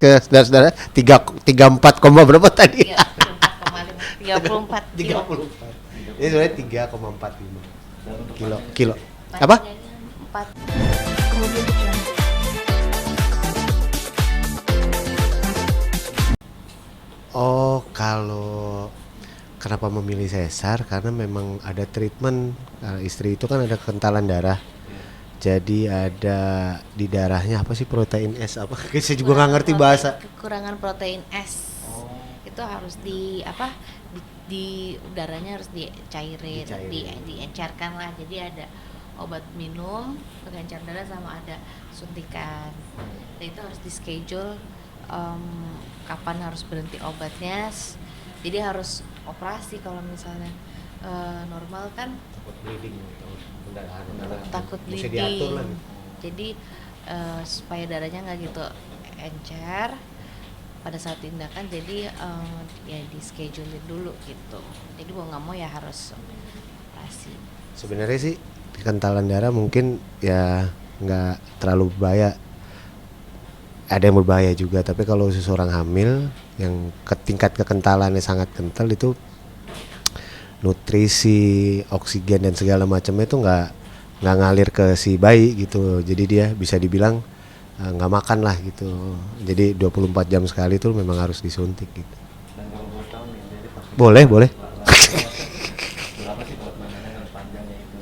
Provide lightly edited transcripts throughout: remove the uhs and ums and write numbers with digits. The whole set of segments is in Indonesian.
ke saudara-saudara 34, berapa tadi? 34,5 kilo. 34. Ini sebenarnya 3,45 kilo. Apa? 4. Oh, kalau kenapa memilih sesar? Karena memang ada treatment. Istri itu kan ada kekentalan darah. Jadi ada di darahnya apa sih, protein S apa? Saya juga nggak ngerti bahasa. Kekurangan protein S. Itu harus di udaranya harus dicairin, diencerkan lah. Jadi ada obat minum pengencer darah sama ada suntikan. Dan itu harus di schedule kapan harus berhenti obatnya. Jadi harus operasi kalau misalnya normal kan Takut bleeding atau pendarahan. takut Bisa bleeding. diatur lah. Jadi supaya darahnya nggak gitu encer pada saat tindakan, jadi ya di schedulein dulu gitu. Jadi mau nggak mau ya harus operasi. Sebenarnya sih kekentalan darah mungkin ya nggak terlalu berbahaya. Ada yang berbahaya juga, tapi kalau seseorang hamil yang tingkat kekentalannya sangat kental itu nutrisi, oksigen dan segala macamnya itu nggak ngalir ke si bayi gitu. Jadi dia bisa dibilang nggak makan lah gitu. Jadi 24 jam sekali itu memang harus disuntik gitu. Dan kalau boleh tahu nih, jadi pas Boleh. berapa sih buat mainan panjangnya itu?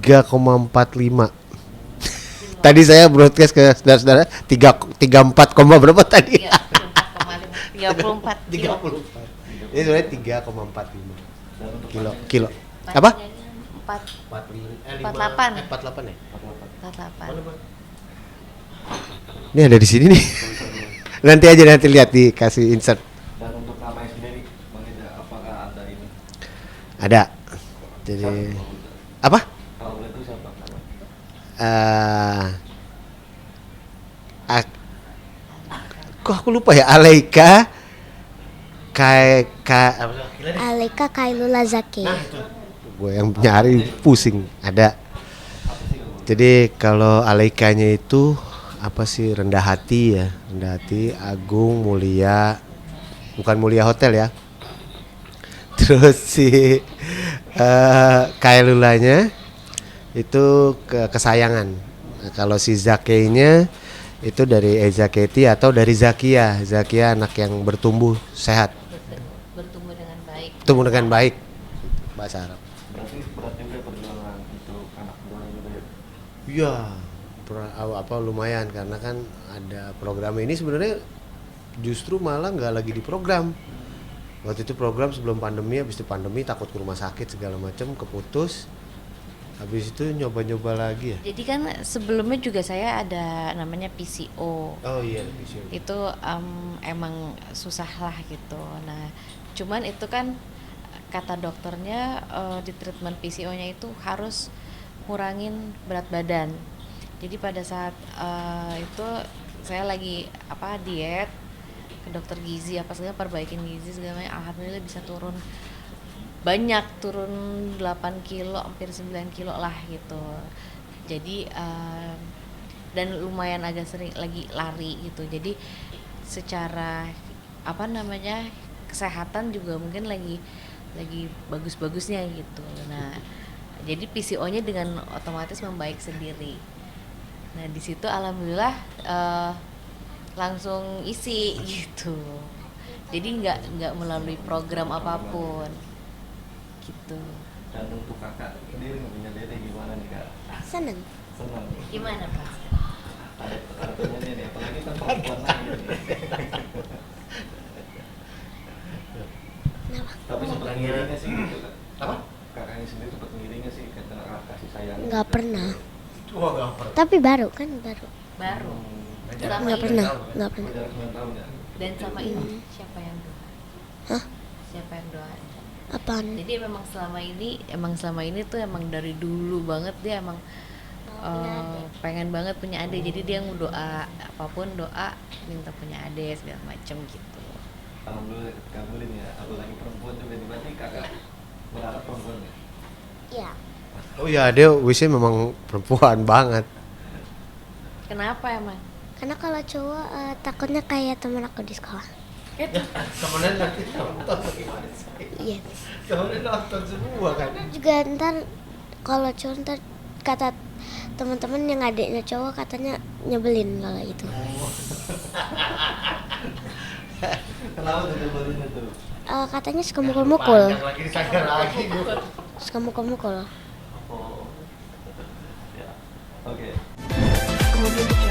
3,45. Tadi saya broadcast ke saudara-saudara 34, berapa tadi? 34 kilo. 34. Ini sebenarnya 3,45 Dan untuk kilo. Apa? 48 48 ya? 48. Ini ada di sini nih. nanti lihat dikasih insert. Dan untuk namanya sendiri, Bang Ida, apakah ada ini? Ada. Jadi apa? Kalau boleh itu siapa namanya? Kok aku lupa ya, Aleika Aleka Kailula Zaki. gue yang nyari pusing. Ada. Jadi kalau Aleikanya itu apa sih, rendah hati ya, rendah hati, agung, mulia, bukan mulia hotel ya. Terus si Kailulanya itu kesayangan. Nah, kalau si Zakeinya itu dari Ezaketi atau dari Zakia. Zakia anak yang bertumbuh sehat, Bertumbuh dengan baik. tumbuh dengan baik, bahasa Arab. Berarti berat juga perjuangan untuk anak dua juga ya? Iya, lumayan karena kan ada program ini sebenarnya justru malah nggak lagi di program. Waktu itu program sebelum pandemi, habis itu pandemi takut ke rumah sakit segala macam, keputus. Habis itu nyoba-nyoba lagi ya. Jadi kan sebelumnya juga saya ada namanya PCO. Oh iya, bisa. Itu emang susah lah gitu. Nah, cuman itu kan kata dokternya di treatment PCO-nya itu harus ngurangin berat badan. Jadi pada saat itu saya lagi diet ke dokter gizi segala, perbaikin gizi segala macam, alhamdulillah bisa turun 8 kilo, hampir 9 kilo lah gitu. Jadi dan lumayan agak sering lagi lari gitu. Jadi secara kesehatan juga mungkin lagi bagus-bagusnya gitu. Nah, jadi PCO-nya dengan otomatis membaik sendiri. Nah, di situ alhamdulillah langsung isi gitu. Jadi nggak melalui program apapun gitu. Dan untuk kakak sendiri punya dede gimana nih kak? Seneng. Senang. Gimana Pak? Artinya nih, apalagi kan perempuan lagi nih. Tapi sempat ngiringnya sih gitu kak. Apa? Kakaknya sendiri sempat ngiringnya sih karena kasih sayang. Nggak pernah. Wah, nggak pernah. Tapi baru kan baru. Baru. Jarak Nggak ini. pernah. Nggak pernah. Jarak 9 tahun ya. Dan sama ini siapa yang doa? Hah? Siapa yang doa? Apaan? Jadi emang selama ini tuh emang dari dulu banget dia emang pengen banget punya adik. Jadi dia doa apapun, doa minta punya adik segala macem gitu. Alhamdulillah dikabulin ya, apalagi perempuan juga nih, berarti kakak berharap perempuan ya? Iya. Oh iya, dia wishnya memang perempuan banget. Kenapa emang? Karena kalau cowok takutnya kayak teman aku di sekolah. Temenan nanti nonton gimana sih? Iya. Temenan nonton semua kan. Juga ntar kalau cowok ntar kata teman-teman yang adiknya cowok katanya nyebelin kalau itu. Kenapa tuh nyebelin itu? Katanya suka mukul-mukul. Panjang lagi disangka lagi gua. Suka mukul-mukul. Oh. Ya. Oke. Kemudian